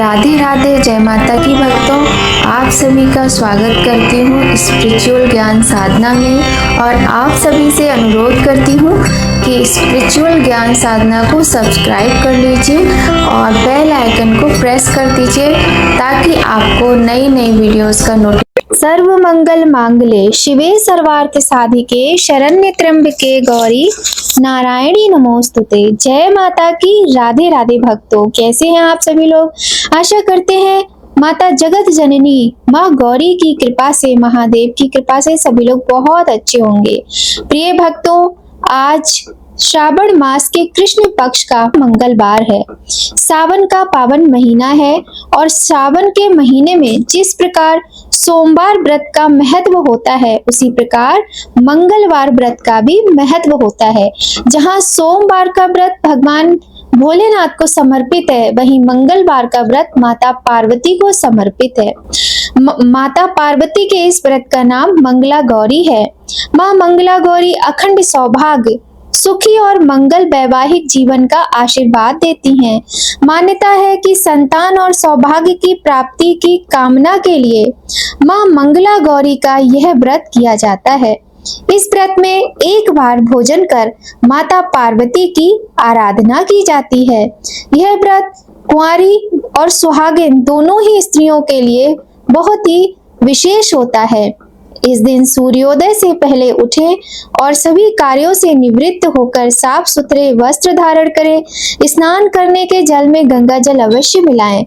राधे राधे, जय माता की भक्तों। आप सभी का स्वागत करती हूँ स्पिरिचुअल ज्ञान साधना में और आप सभी से अनुरोध करती हूँ कि स्पिरिचुअल ज्ञान साधना को सब्सक्राइब कर लीजिए और बेल आइकन को प्रेस कर दीजिए ताकि आपको नई नई वीडियोस का नोटिफिकेशन। सर्व मंगल मांगले शिवे सर्वार्थ साधिके शरण्य त्र्यंबके गौरी नारायणी नमोस्तुते। जय माता की। राधे राधे भक्तों, कैसे हैं आप सभी लोग। आशा करते हैं माता जगत जननी माँ गौरी की कृपा से, महादेव की कृपा से सभी लोग बहुत अच्छे होंगे। प्रिय भक्तों, आज श्रावण मास के कृष्ण पक्ष का मंगलवार है। सावन का पावन महीना है और सावन के महीने में जिस प्रकार सोमवार व्रत का महत्व होता है, उसी प्रकार मंगलवार व्रत का भी महत्व होता है। जहाँ सोमवार का व्रत भगवान भोलेनाथ को समर्पित है, वहीं मंगलवार का व्रत माता पार्वती को समर्पित है। माता पार्वती के इस व्रत का नाम मंगला गौरी है। माँ मंगला गौरी अखंड सौभाग्य, सुखी और मंगल वैवाहिक जीवन का आशीर्वाद देती हैं। मान्यता है कि संतान और सौभाग्य की प्राप्ति की कामना के लिए माँ मंगला गौरी का यह व्रत किया जाता है। इस व्रत में एक बार भोजन कर माता पार्वती की आराधना की जाती है। यह व्रत कुंवारी और सुहागिन दोनों ही स्त्रियों के लिए बहुत ही विशेष होता है। इस दिन सूर्योदय से पहले उठें और सभी कार्यों से निवृत्त होकर साफ सुथरे वस्त्र धारण करें। स्नान करने के जल में गंगा जल अवश्य मिलाएं।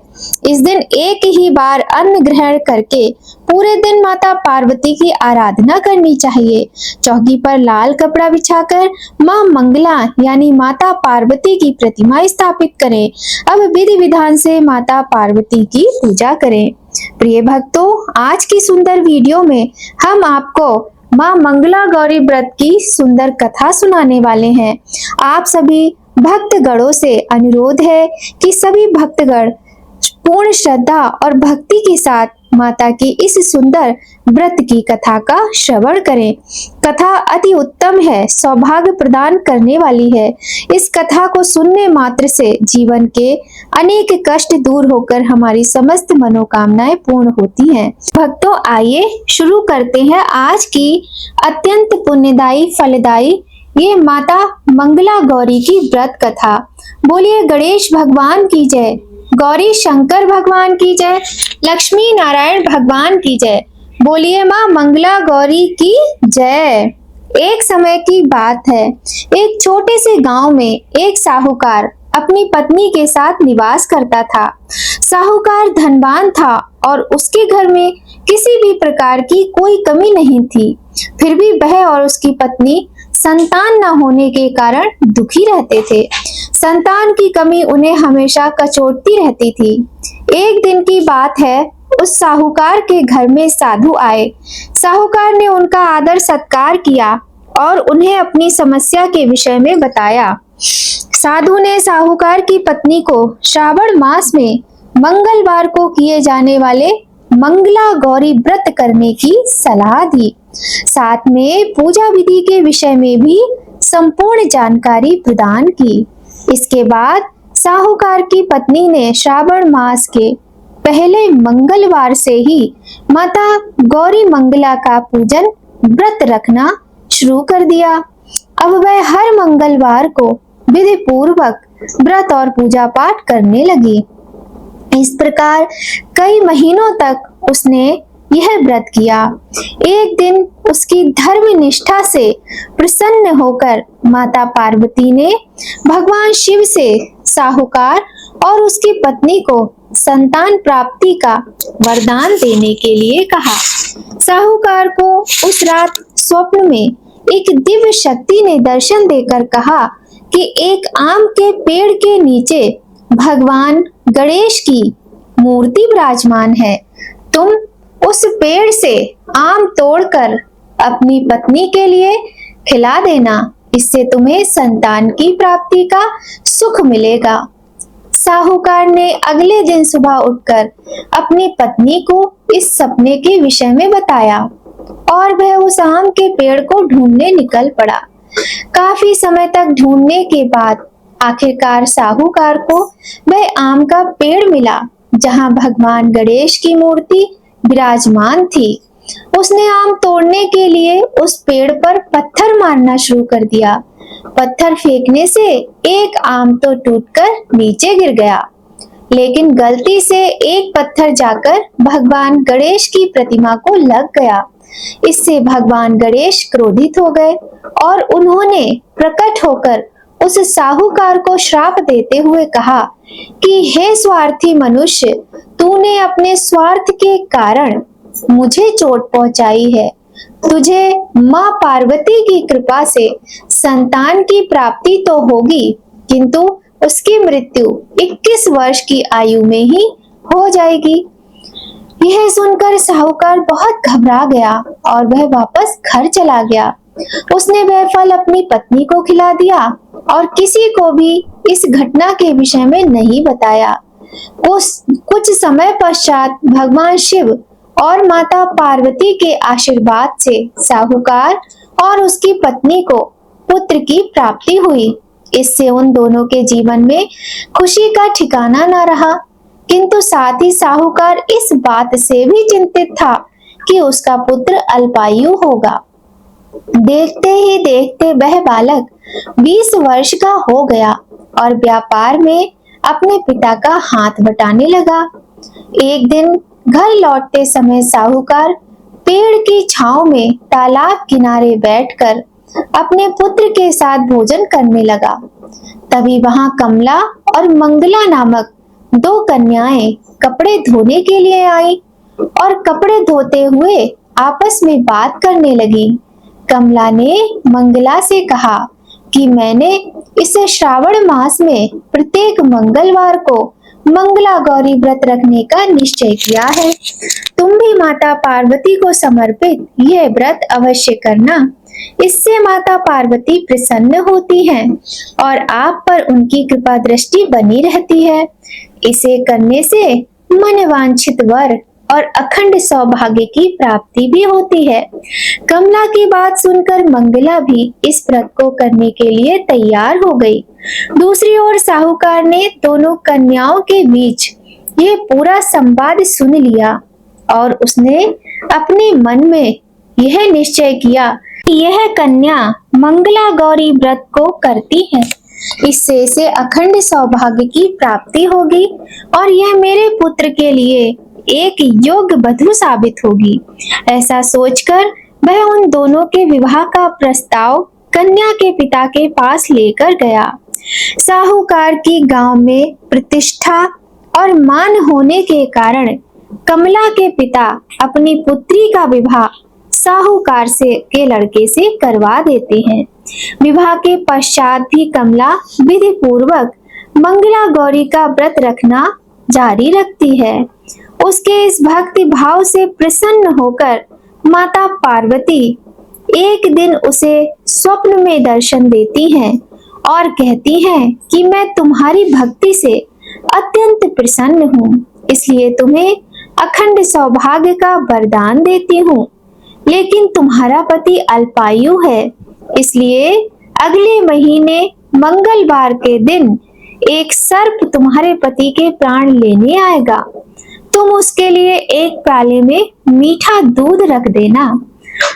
इस दिन एक ही बार अन्न ग्रहण करके पूरे दिन माता पार्वती की आराधना करनी चाहिए। चौकी पर लाल कपड़ा बिछाकर माँ मंगला यानी माता पार्वती की प्रतिमा स्थापित करें। अब विधि विधान से माता पार्वती की पूजा करें। प्रिय भक्तों, आज की सुंदर वीडियो में हम आपको माँ मंगला गौरी व्रत की सुंदर कथा सुनाने वाले हैं। आप सभी भक्तगणों से अनुरोध है कि सभी भक्तगण पूर्ण श्रद्धा और भक्ति के साथ माता की इस सुंदर व्रत की कथा का श्रवण करें। कथा अति उत्तम है, सौभाग्य प्रदान करने वाली है। इस कथा को सुनने मात्र से जीवन के अनेक कष्ट दूर होकर हमारी समस्त मनोकामनाएं पूर्ण होती हैं। भक्तों, आइए शुरू करते हैं आज की अत्यंत पुण्यदायी फलदायी ये माता मंगला गौरी की व्रत कथा। बोलिए गणेश भगवान की जय, गौरी शंकर भगवान की जय, लक्ष्मी नारायण भगवान की जय। बोलिए माँ मंगला गौरी की जय। एक समय की बात है, एक छोटे से गांव में एक साहूकार अपनी पत्नी के साथ निवास करता था। साहूकार धनवान था और उसके घर में किसी भी प्रकार की कोई कमी नहीं थी। फिर भी वह और उसकी पत्नी संतान न होने के कारण दुखी रहते थे। संतान की कमी उन्हें हमेशा कचोटती रहती थी। एक दिन की बात है, उस साहूकार के घर में साधु आए। साहूकार ने उनका आदर सत्कार किया और उन्हें अपनी समस्या के विषय में बताया। साधु ने साहूकार की पत्नी को श्रावण मास में मंगलवार को किए जाने वाले मंगला गौरी व्रत करने की सलाह दी। साथ में पूजा विधि के विषय में भी संपूर्ण जानकारी प्रदान की। इसके बाद साहूकार की पत्नी ने श्रावण मास के पहले मंगलवार से ही माता गौरी मंगला का पूजन व्रत रखना शुरू कर दिया। अब वह हर मंगलवार को विधि पूर्वक व्रत और पूजा पाठ करने लगी। इस प्रकार कई महीनों तक उसने यह व्रत किया। एक दिन उसकी धर्म निष्ठा से प्रसन्न होकर माता पार्वती ने भगवान शिव से साहूकार और उसकी पत्नी को संतान प्राप्ति का वरदान देने के लिए कहा। साहूकार को उस रात स्वप्न में एक दिव्य शक्ति ने दर्शन देकर कहा कि एक आम के पेड़ के नीचे भगवान गणेश की मूर्ति विराजमान है। तुम उस पेड़ से आम तोड़कर अपनी पत्नी के लिए खिला देना, इससे तुम्हें संतान की प्राप्ति का सुख मिलेगा। साहूकार ने अगले दिन सुबह उठकर अपनी पत्नी को इस सपने के विषय में बताया और वह उस आम के पेड़ को ढूंढने निकल पड़ा। काफी समय तक ढूंढने के बाद आखिरकार साहूकार को वह आम का पेड़ मिला। जहां भगवान गणेश की मूर्ति विराजमान थी। उसने आम तोड़ने के लिए उस पेड़ पर पत्थर मारना शुरू कर दिया। पत्थर फेंकने से एक आम तो टूटकर नीचे गिर गया, लेकिन गलती से एक पत्थर जाकर भगवान गणेश की प्रतिमा को लग गया। इससे भगवान गणेश क्रोधित हो गए और उन्होंने प्रकट होकर उस साहूकार को श्राप देते हुए कहा कि हे स्वार्थी मनुष्य, तूने अपने स्वार्थ के कारण मुझे चोट पहुंचाई है। तुझे माँ पार्वती की कृपा से संतान की प्राप्ति तो होगी, किंतु उसकी मृत्यु 21 वर्ष की आयु में ही हो जाएगी। यह सुनकर साहूकार बहुत घबरा गया और वह वापस घर चला गया। उसने वह फल अपनी पत्नी को खिला दिया और किसी को भी इस घटना के विषय में नहीं बताया। कुछ समय पश्चात भगवान शिव और माता पार्वती के आशीर्वाद से साहूकार और उसकी पत्नी को पुत्र की प्राप्ति हुई। इससे उन दोनों के जीवन में खुशी का ठिकाना न रहा, किंतु साथ ही साहूकार इस बात से भी चिंतित था कि उसका पुत्र अल्पायु होगा। देखते ही देखते वह बालक 20 वर्ष का हो गया और व्यापार में अपने पिता का हाथ बटाने लगा। एक दिन घर लौटते समय साहूकार पेड़ की छांव में तालाब किनारे बैठकर अपने पुत्र के साथ भोजन करने लगा। तभी वहां कमला और मंगला नामक 2 कन्याएं कपड़े धोने के लिए आई और कपड़े धोते हुए आपस में बात करने लगी। कमला ने मंगला से कहा कि मैंने इस श्रावण मास में प्रत्येक मंगलवार को मंगला गौरी व्रत रखने का निश्चय किया है। तुम भी माता पार्वती को समर्पित यह व्रत अवश्य करना। इससे माता पार्वती प्रसन्न होती हैं और आप पर उनकी कृपा दृष्टि बनी रहती है। इसे करने से मनवांछित वर और अखंड सौभाग्य की प्राप्ति भी होती है। कमला की बात सुनकर मंगला भी इस व्रत को करने के लिए तैयार हो गई। दूसरी ओर साहूकार ने दोनों कन्याओं के बीच ये पूरा संवाद सुन लिया और उसने अपने मन में यह निश्चय किया कि यह कन्या मंगला गौरी व्रत को करती है, इससे इसे अखंड सौभाग्य की प्राप्ति होगी और यह मेरे पुत्र के लिए एक योग्य वधू साबित होगी। ऐसा सोचकर वह उन दोनों के विवाह का प्रस्ताव कन्या के पिता के पास लेकर गया। साहूकार की गांव में प्रतिष्ठा और मान होने के कारण कमला के पिता अपनी पुत्री का विवाह साहूकार के लड़के से करवा देते हैं। विवाह के पश्चात भी कमला विधि पूर्वक मंगला गौरी का व्रत रखना जारी रखती है। उसके इस भक्ति भाव से प्रसन्न होकर माता पार्वती एक दिन उसे स्वप्न में दर्शन देती हैं और कहती हैं कि मैं तुम्हारी भक्ति से अत्यंत प्रसन्न हूँ, इसलिए तुम्हें अखंड सौभाग्य का वरदान देती हूँ। लेकिन तुम्हारा पति अल्पायु है, इसलिए अगले महीने मंगलवार के दिन एक सर्प तुम्हारे पति के प्राण लेने आएगा। तुम उसके लिए एक प्याले में मीठा दूध रख देना।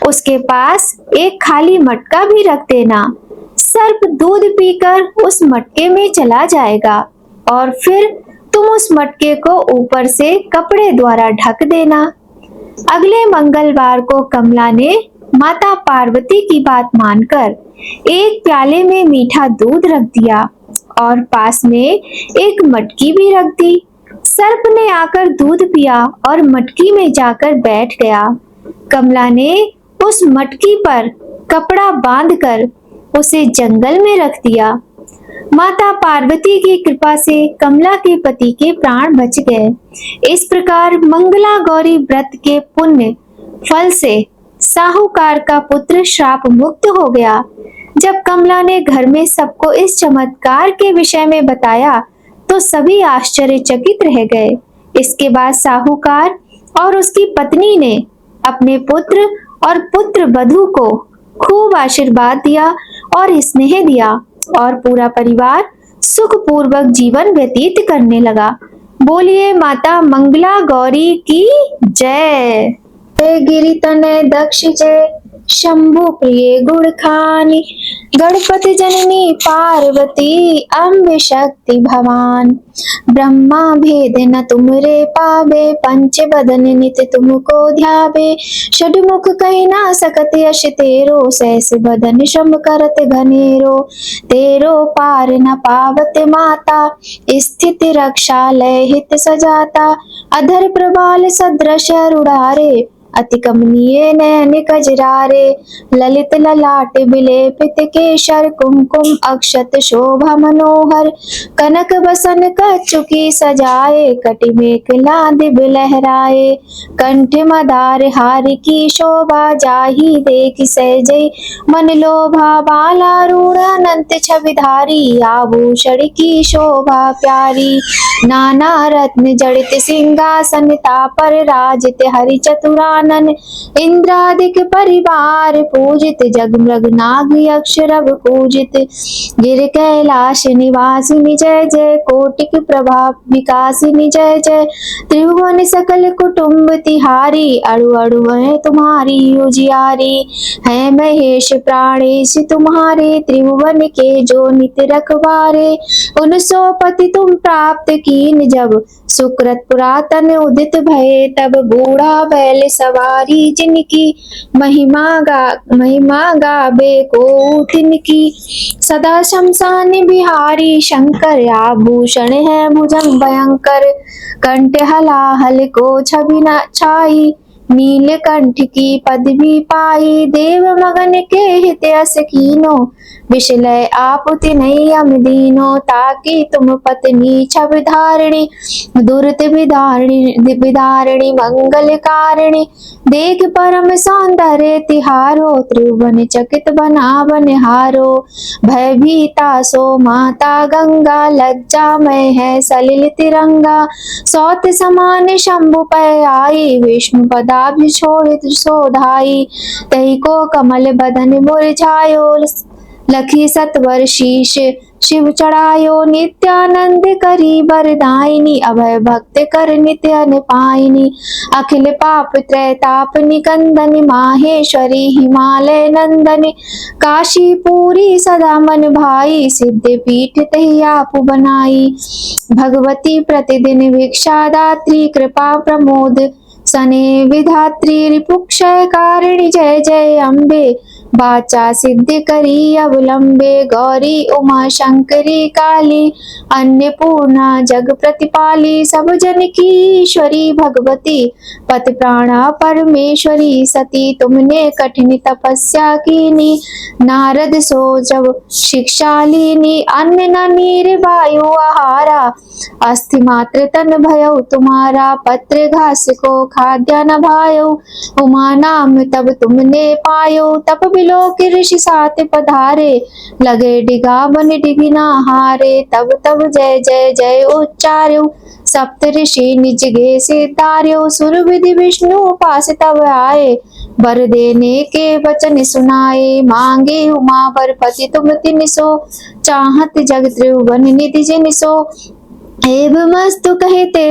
उसके पास एक खाली मटका भी रख देना। सर्प दूध पीकर उस मटके में चला जाएगा और फिर तुम उस मटके को ऊपर से कपड़े द्वारा ढक देना। अगले मंगलवार को कमला ने माता पार्वती की बात मानकर एक प्याले में मीठा दूध रख दिया और पास में एक मटकी भी रख दी। सर्प ने आकर दूध पिया और मटकी में जाकर बैठ गया। कमला ने उस मटकी पर कपड़ा बांधकर उसे जंगल में रख दिया। माता पार्वती की कृपा से कमला के पति के प्राण बच गए। इस प्रकार मंगला गौरी व्रत के पुण्य फल से साहूकार का पुत्र श्राप मुक्त हो गया। जब कमला ने घर में सबको इस चमत्कार के विषय में बताया तो सभी आश्चर्यचकित रह गए। इसके बाद साहूकार और उसकी पत्नी ने अपने पुत्र और पुत्र वधू को खूब आशीर्वाद दिया और स्नेह दिया और पूरा परिवार सुखपूर्वक जीवन व्यतीत करने लगा। बोलिए माता मंगला गौरी की जय। जय गिरि तनय दक्ष जय, शंभु प्रिय गुण खानी, गणपति जननी पार्वती, अम्ब शक्ति भवान। ब्रह्मा भेद न तुमरे पावे, पंच बदन नित तुमको ध्यावे। षडमुख कहि ना सकत यश तेरो, सहस बदन श्रम करत घनेरो। तेरो पार न पावत माता, स्थिति रक्षा लय हित सजाता। अधर प्रबाल सदृश रुड़ारे, अति कमनीय नयन कजरारे। ललित ललाट बिलेपित केशर, कुमकुम अक्षत शोभा मनोहर। कनक बसन कछुकी सजाए, कटि मेखला दिव्य लहराए। कंठ मदार हार की शोभा, जाहि देख सहजै मन लोभा। बालारूढ़ अनंत छविधारी, आभूषण की शोभा प्यारी। नाना रत्न जड़ित सिंहासन, तापर राजित हरि चतुरानन। इंद्रादिक परिवार पूजित, जगमृग नाग यक्ष रव पूजित। गिर कैलाश निवासिनी जय जय, कोटिक प्रभा विकासिनी जय जय। त्रिभुवन सकल कुटुंब तिहारी, अड़ु अड़ु है तुम्हारी उजियारी। है महेश प्राणेश तुम्हारे, त्रिभुवन के जो नित रखवारे। उन सो पति तुम प्राप्त कीन जब, सुकृत पुरातन उदित भये तब। बूढ़ा बैल सवारी जिनकी, महिमा गावे को तिनकी। सदा शमशान बिहारी शंकर, आभूषण है भुजंग भयंकर। कंठ हलाहल को छवि न छाई, नीलकंठ की पदवी पाई। देव मगन के हित अस कीनो, विषलय आप तिन्है यम दीनो। ताकि तुम पत्नी छब धारिणी, दुरित विदारिणी मंगल कारिणी। देख परम सौंदर्य तिहारो, त्रिभुवन चकित बना बनिहारो। भयभीता सो माता गंगा, लज्जा में है सलिल तिरंगा। सौत समान शंभु पै आई, विष्णु पदाब्ज छोड़ित सोधाई। तही को कमल बदन मुरझायो, लखी सतवर शीश शिव चढ़ायो। नित्यानंद करी वरदायिनी, अभय भक्त कर नित्य पायिनी। अखिल पाप त्रैताप निकंदन, माहेश्वरी हिमालय नंदन। काशी पूरी सदा मन भाई, सिद्ध पीठ तही आप बनाई। भगवती प्रतिदिन भिक्षा दात्री, कृपा प्रमोद सने विधात्री। रिपुक्षय कारिणी जय जय अम्बे, वाचा सिद्ध करी अवलंबे। गौरी उमा शंकरी काली, अन्नपूर्णा जग प्रतिपाली। सब जन की ईश्वरी भगवती, पति प्राणा परमेश्वरी सती। तुमने कठिन तपस्या कीनी, नारद सो जब शिक्षा लीनी। अन्न न नीर वायु आहारा, अस्थि मात्र तन भयउ तुम्हारा। पत्र घास को खाद्य न भायो, उमा नाम तब तुमने पायो। तप बिलो के ऋषि साथ पधारे, लगे डिगा बन डिगिना हारे। तब तब जय जय जय उच्चार्यो, सप्त ऋषि निज गे से तार्यो। सुर विधि विष्णु पास तब आए, वर देने के वचन सुनाए। मांगे उमा वर पति तुम तिनसो, चाहत जग त्रिभुवन निधि जिनसो। एवं मस्तु कहते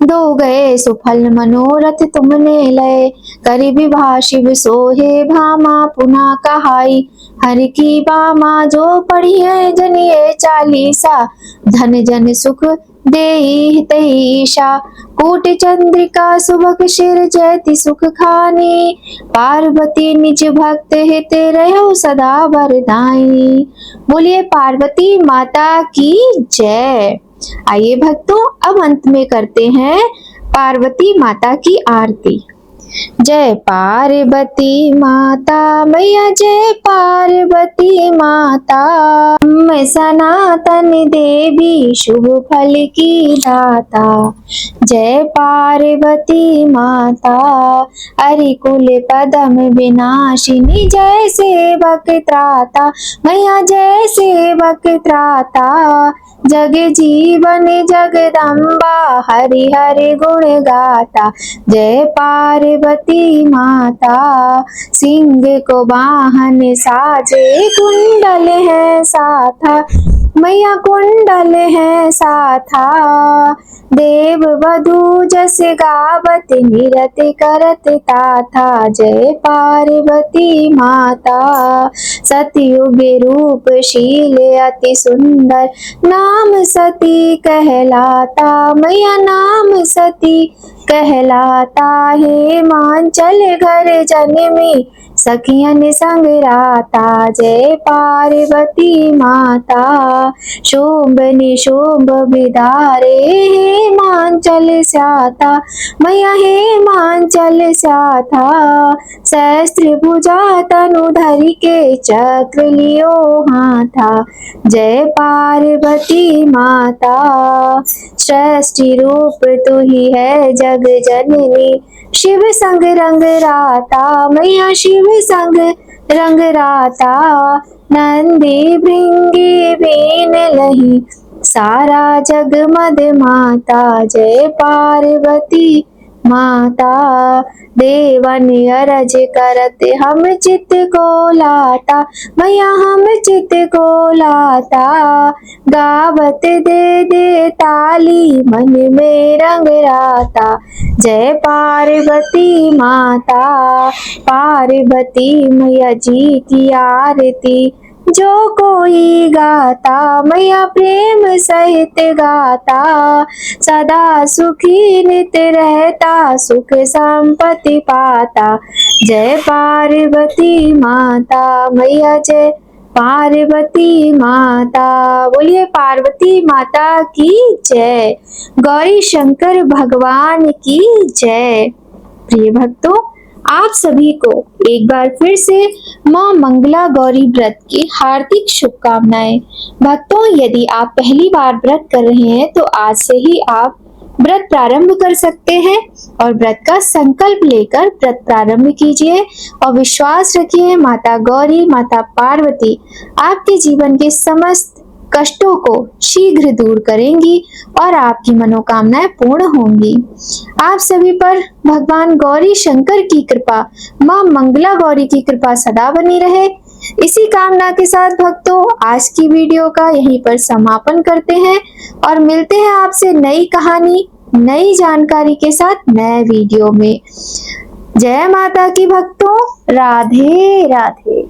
दो गए, सुफल मनोरथ तुमने लय। करि विवाह शिव सोहे भामा, पुनः कहाई हरि की बामा। जो पढ़ी है जनिए चालीसा, धन जन सुख देई तईशा। कूट चंद्रिका सुभग शिर जयति सुख खानी, पार्वती निज भक्त हित रहो सदा वरदाई। बोलिए पार्वती माता की जय। आइए भक्तों, अब अंत में करते हैं पार्वती माता की आरती। जय पार्वती माता मैया, जय पार्वती माता। मैं सनातन देवी शुभ फल की दाता। जय पार्वती माता, अरिकुल पदम विनाशिनी। जय सेवक त्राता मैया, जय सेवक त्राता। जग जीवन जगदम्बा, हरि हरि गुण गाता। जय पार्वती माता, सिंह को वाहन साजे, कुंडल है साथा। मैया कुंडल है साथा, देव वधू जस गावत निरत करत ताथा, जय पार्वती माता। सतयुग रूप शील अति सुंदर, नाम सती कहलाता, मैया नाम सती कहलाता। हिमाचल घर जन्मी सखियन संग राता, जय पार्वती माता। शुंभ निशुंभ विदारे हिमाचल स्याथा, मैया हिमाचल स्याथा। सहस्त्र भुजा तनु धरि के चक्र लियो हाथा, जय पार्वती माता। सृष्टि रूप तू ही है जग जननी, शिव संग रंग राता, मैया शिव संग रंग राता। नंदी भृंगी बीन लही, सारा जग मद माता, जय पार्वती माता। देवन अरज करत हम चित को लाता, मैया हम चित को लाता। गावत दे दे ताली मन में रंग राता, जय पार्वती माता। पार्वती मैया जी की आरती जो कोई गाता, मैया प्रेम सहित गाता। सदा सुखी नित रहता, सुख संपत्ति पाता, जय पार्वती माता। मैया जय पार्वती माता। बोलिए पार्वती माता की जय, गौरी शंकर भगवान की जय। प्रिय भक्तों, आप सभी को एक बार फिर से माँ मंगला गौरी व्रत की हार्दिक शुभकामनाएं। भक्तों, यदि आप पहली बार व्रत कर रहे हैं तो आज से ही आप व्रत प्रारंभ कर सकते हैं और व्रत का संकल्प लेकर व्रत प्रारंभ कीजिए और विश्वास रखिए माता गौरी, माता पार्वती आपके जीवन के समस्त कष्टों को शीघ्र दूर करेंगी और आपकी मनोकामनाएं पूर्ण होंगी। आप सभी पर भगवान गौरी शंकर की कृपा, माँ मंगला गौरी की कृपा सदा बनी रहे। इसी कामना के साथ भक्तों, आज की वीडियो का यहीं पर समापन करते हैं और मिलते हैं आपसे नई कहानी, नई जानकारी के साथ नए वीडियो में। जय माता की भक्तों, राधे राधे।